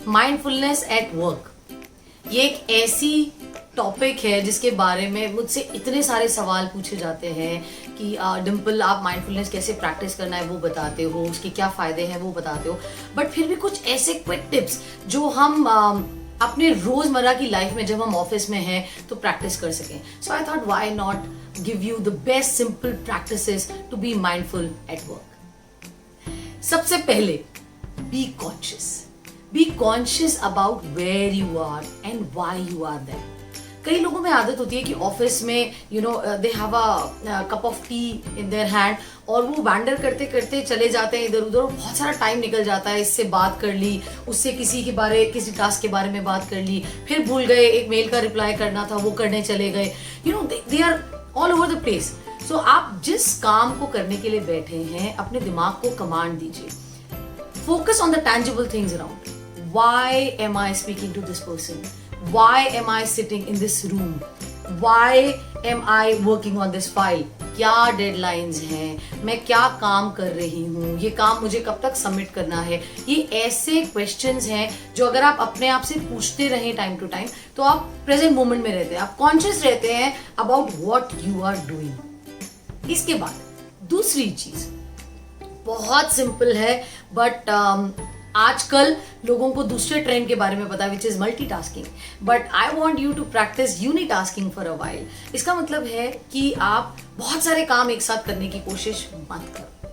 Mindfulness at work, ये एक ऐसी टॉपिक है जिसके बारे में मुझसे इतने सारे सवाल पूछे जाते हैं कि डिम्पल आप माइंडफुलनेस कैसे प्रैक्टिस करना है वो बताते हो, उसके क्या फायदे हैं वो बताते हो, बट फिर भी कुछ ऐसे क्विक टिप्स जो हम अपने रोजमर्रा की लाइफ में जब हम ऑफिस में हैं तो प्रैक्टिस कर सकें. So I thought why not give you the best simple practices to be mindful at work. सबसे पहले be conscious about where you are and why you are there. कई लोगों में आदत होती है कि ऑफिस में they have a cup of tea in their hand और वो वैंडर करते करते चले जाते हैं इधर उधर, बहुत सारा टाइम निकल जाता है. इससे बात कर ली, उससे किसी टास्क के बारे में बात कर ली, फिर भूल गए, एक मेल का रिप्लाई करना था वो करने चले गए. They are all over the place. So आप जिस काम को करने के लिए बैठे हैं अपने दिमाग को कमांड दीजिए. Focus on the tangible things around. Why am I speaking to this person? Why am I sitting in this room? Why am I working on this file? क्या डेडलाइंस हैं, मैं क्या काम कर रही हूँ, ये काम मुझे कब तक सबमिट करना है. ये ऐसे क्वेश्चंस हैं जो अगर आप अपने आप से पूछते रहें टाइम टू टाइम तो आप प्रेजेंट मोमेंट में रहते हैं, आप कॉन्शियस रहते हैं about what you are doing. इसके बाद दूसरी चीज बहुत सिंपल है बट आजकल लोगों को दूसरे ट्रेंड के बारे में पता है which is multitasking, but I want you to practice unitasking for a while. इसका मतलब है कि आप बहुत सारे काम एक साथ करने की कोशिश मत करो.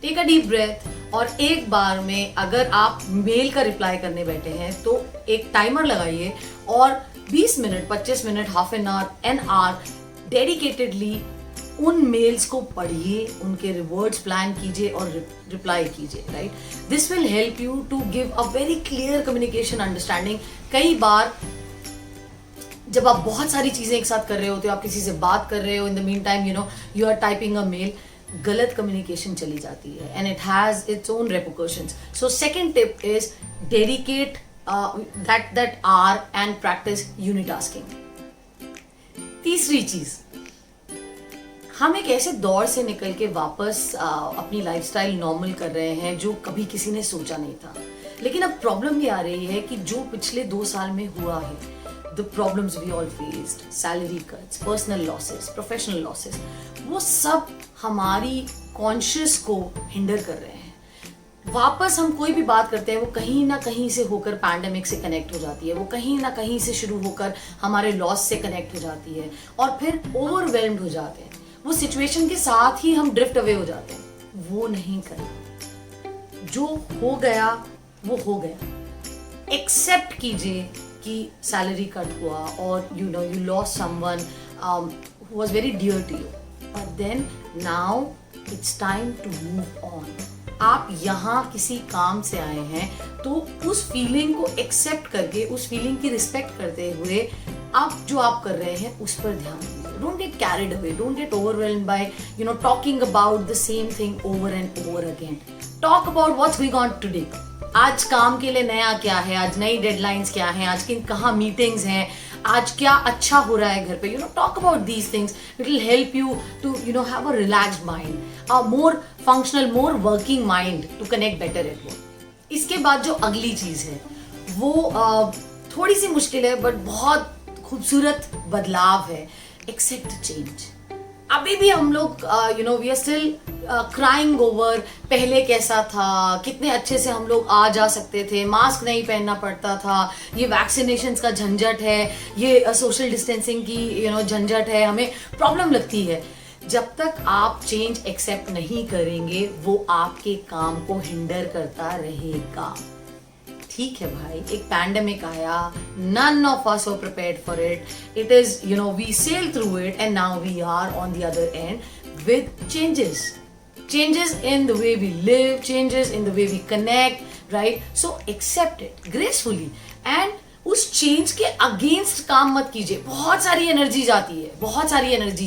टेक अ डीप ब्रेथ और एक बार में अगर आप मेल का रिप्लाई करने बैठे हैं तो एक टाइमर लगाइए और 20 minute, 25 minute, half an hour, an hour dedicatedly उन मेल्स को पढ़िए, उनके रिवर्ड्स प्लान कीजिए और रिप्लाई कीजिए. Right, this will help you to give a very clear communication understanding. कई बार जब आप बहुत सारी चीजें एक साथ कर रहे होते हो, आप किसी से बात कर रहे हो, in the meantime you are typing a mail, गलत कम्युनिकेशन चली जाती है and it has its own repercussions. So second tip is dedicate that hour and practice unitasking. तीसरी चीज, हम एक ऐसे दौर से निकल के वापस अपनी लाइफस्टाइल नॉर्मल कर रहे हैं जो कभी किसी ने सोचा नहीं था. लेकिन अब प्रॉब्लम ये आ रही है कि जो पिछले 2 साल में हुआ है, the problems we all faced, salary cuts, personal losses, professional losses, वो सब हमारी कॉन्शियस को हिंडर कर रहे हैं. वापस हम कोई भी बात करते हैं वो कहीं ना कहीं से होकर पैंडेमिक से कनेक्ट हो जाती है, वो कहीं ना कहीं से शुरू होकर हमारे लॉस से कनेक्ट हो जाती है और फिर ओवरवेल्म्ड हो जाते हैं. वो सिचुएशन के साथ ही हम ड्रिफ्ट अवे हो जाते हैं. वो नहीं करना. जो हो गया वो हो गया. एक्सेप्ट कीजिए कि सैलरी कट हुआ और you lost someone who was very dear to you, but then now it's time to move on. आप यहाँ किसी काम से आए हैं तो उस फीलिंग को एक्सेप्ट करके, उस फीलिंग की रिस्पेक्ट करते हुए आप जो आप कर रहे हैं उस पर ध्यान दीजिए. Don't get carried away. Don't get overwhelmed by talking about the same thing over and over again. Talk about what's going on today. आज काम के लिए नया क्या है, आज नई डेडलाइंस क्या है, आज किन कहाँ मीटिंग्स हैं, आज क्या अच्छा हो रहा है घर पे. Talk about these things. It will help you to have a relaxed mind, a more functional, more working mind to connect better at work. इसके बाद जो अगली चीज है वो थोड़ी सी मुश्किल है बट बहुत खूबसूरत बदलाव है. Accept change. अभी भी हम लोग we are still crying over पहले कैसा था, कितने अच्छे से हम लोग आ जा सकते थे, मास्क नहीं पहनना पड़ता था, ये वैक्सीनेशन का झंझट है, ये सोशल डिस्टेंसिंग की झंझट है, हमें प्रॉब्लम लगती है. जब तक आप चेंज एक्सेप्ट नहीं करेंगे वो आपके काम को हिंडर करता रहेगा. ठीक है भाई, एक पैंडेमिक आया, none of us were prepared for it. It is, we sailed through it and now we are on the other end with changes. Changes in the way we live, changes in the way we connect, right? So accept it gracefully and उस change के against काम मत कीजिए. बहुत सारी energy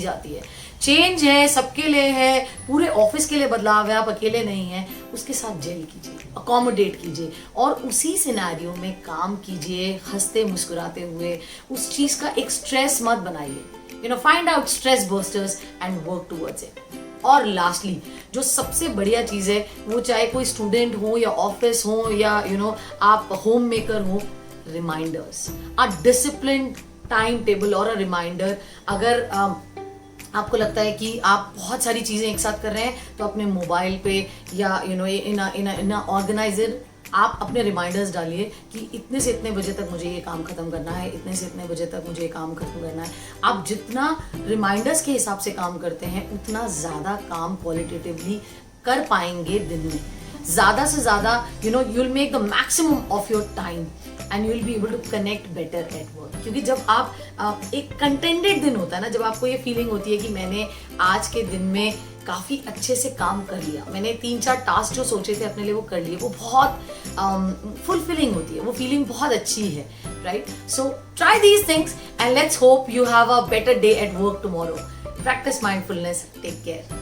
जाती है. Change है, सबके लिए है, पूरे ऑफिस के लिए बदलाव है, आप अकेले नहीं हैं. उसके साथ जेल कीजिए, अकोमोडेट कीजिए और उसी सिनेरियो में काम कीजिए, हंसते मुस्कुराते हुए. उस चीज का एक स्ट्रेस मत बनाइए. Find out stress busters and work towards it. और लास्टली जो सबसे बढ़िया चीज है, वो चाहे कोई स्टूडेंट हो या ऑफिस हो या आप होम मेकर हो, रिमाइंडर्स, अ डिसिप्लिन्ड टाइम टेबल और अ रिमाइंडर। अगर आपको लगता है कि आप बहुत सारी चीजें एक साथ कर रहे हैं, तो अपने मोबाइल पे या इन ऑर्गेनाइजर आप अपने रिमाइंडर्स डालिए कि इतने से इतने बजे तक मुझे ये काम खत्म करना है, इतने से इतने बजे तक मुझे ये काम खत्म करना है। आप जितना रिमाइंडर्स के हिसाब से काम करते हैं, उतना ज्यादा काम क्वालिटेटिवली कर पाएंगे दिन में। ज्यादा से ज्यादा you will make the maximum of your time and you will be able to connect better at work. क्योंकि जब आप एक कंटेंटेड दिन होता है ना, जब आपको ये फीलिंग होती है कि मैंने आज के दिन में काफी अच्छे से काम कर लिया, मैंने 3-4 टास्क जो सोचे थे अपने लिए वो कर लिए, वो बहुत फुलफिलिंग होती है, वो फीलिंग बहुत अच्छी है, right? So try these things and let's hope you have a better day at work tomorrow. Practice mindfulness. Take care.